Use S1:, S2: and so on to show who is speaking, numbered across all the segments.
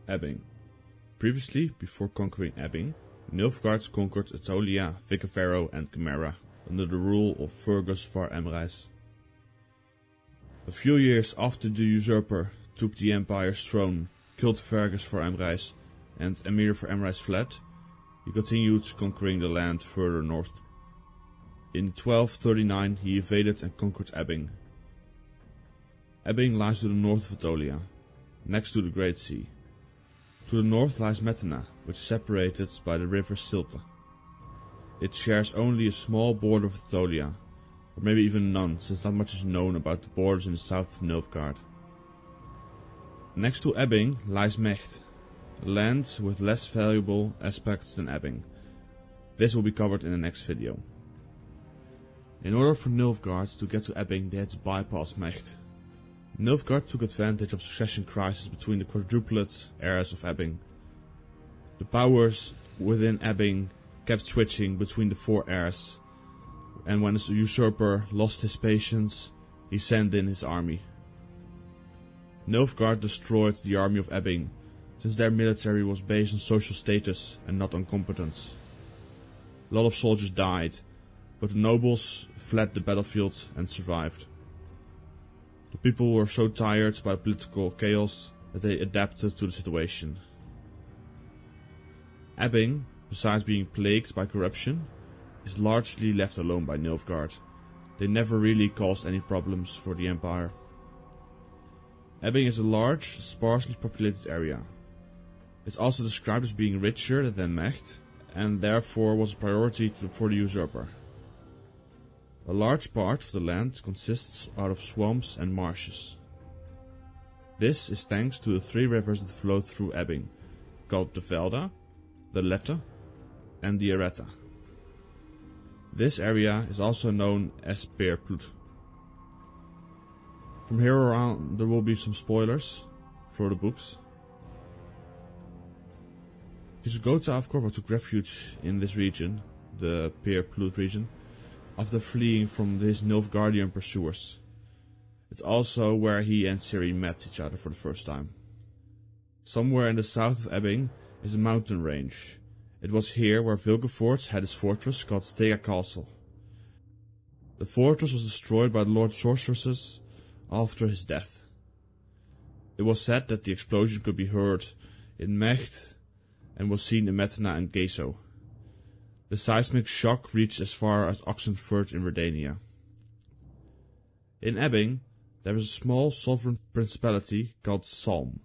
S1: Ebbing. Previously, before conquering Ebbing, Nilfgaard conquered Etolia, Vicavero and Chimera under the rule of Fergus var Emrys. A few years after the usurper took the empire's throne, killed Fergus var Emrys, and Emir var Emrys fled, he continued conquering the land further north. In 1239 he invaded and conquered Ebbing. Ebbing lies to the north of Etolia, next to the Great Sea. To the north lies Metna, which is separated by the river Silta. It shares only a small border with Etolia, or maybe even none, since not much is known about the borders in the south of Nilfgaard. Next to Ebbing lies Mecht, a land with less valuable aspects than Ebbing. This will be covered in the next video. In order for Nilfgaard to get to Ebbing, they had to bypass Mecht. Nilfgaard took advantage of succession crisis between the quadruplet heirs of Ebbing. The powers within Ebbing kept switching between the four heirs, and when the usurper lost his patience, he sent in his army. Nilfgaard destroyed the army of Ebbing, since their military was based on social status and not on competence. A lot of soldiers died, but the nobles fled the battlefield and survived. The people were so tired by political chaos that they adapted to the situation. Ebbing, besides being plagued by corruption, is largely left alone by Nilfgaard. They never really caused any problems for the empire. Ebbing is a large, sparsely populated area. It's also described as being richer than Mecht, and therefore was a priority for the usurper. A large part of the land consists out of swamps and marshes. This is thanks to the three rivers that flow through Ebbing, called the Velda, the Lette and the Eretta. This area is also known as Peerploet. From here around there will be some spoilers for the books. Visigoth of Corvo took refuge in this region, the Peerploet region, after fleeing from his Nilfgaardian pursuers. It's also where he and Ciri met each other for the first time. Somewhere in the south of Ebbing is a mountain range. It was here where Vilgefortz had his fortress called Stega Castle. The fortress was destroyed by the Lord Sorceresses after his death. It was said that the explosion could be heard in Mecht and was seen in Metna and Geso. The seismic shock reached as far as Oxenfurt in Redania. In Ebbing, there is a small sovereign principality called Salm.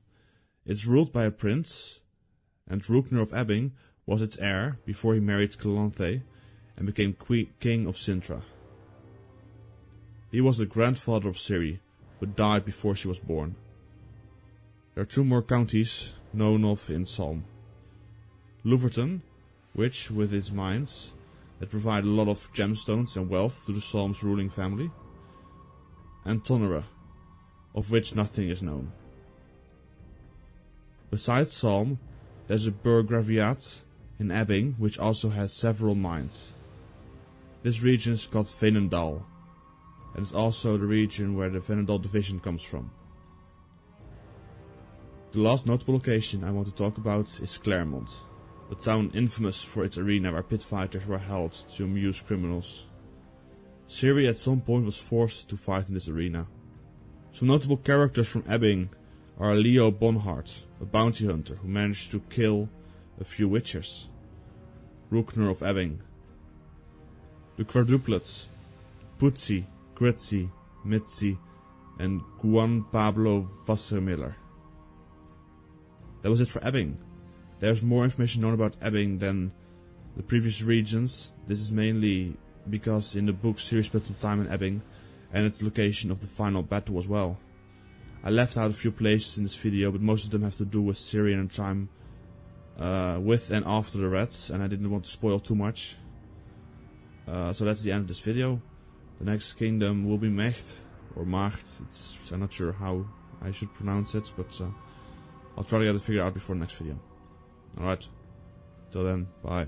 S1: It's ruled by a prince, and Rukner of Ebbing was its heir before he married Calanthe and became king of Sintra. He was the grandfather of Ciri, who died before she was born. There are two more counties known of in Salm. Luverton, which, with its mines, that provide a lot of gemstones and wealth to the Salm's ruling family, and Tonera, of which nothing is known. Besides Salm, there's a Burgraviat in Ebbing, which also has several mines. This region is called Veenendaal, and is also the region where the Venendal division comes from. The last notable location I want to talk about is Claremont, a town infamous for its arena where pit fighters were held to amuse criminals. Ciri at some point was forced to fight in this arena. Some notable characters from Ebbing are Leo Bonhart, a bounty hunter who managed to kill a few witchers, Rukner of Ebbing, the quadruplets Putzi, Gritzi, Mitzi and Juan Pablo Wassermiller. That was it for Ebbing. There's more information known about Ebbing than the previous regions. This is mainly because in the book Ciri spent some time in Ebbing and its location of the final battle as well. I left out a few places in this video, but most of them have to do with Ciri and time with and after the rats, and I didn't want to spoil too much. So that's the end of this video. The next kingdom will be Mecht, or Macht. I'm not sure how I should pronounce it, but I'll try to get it figured out before the next video. Alright, till then, bye.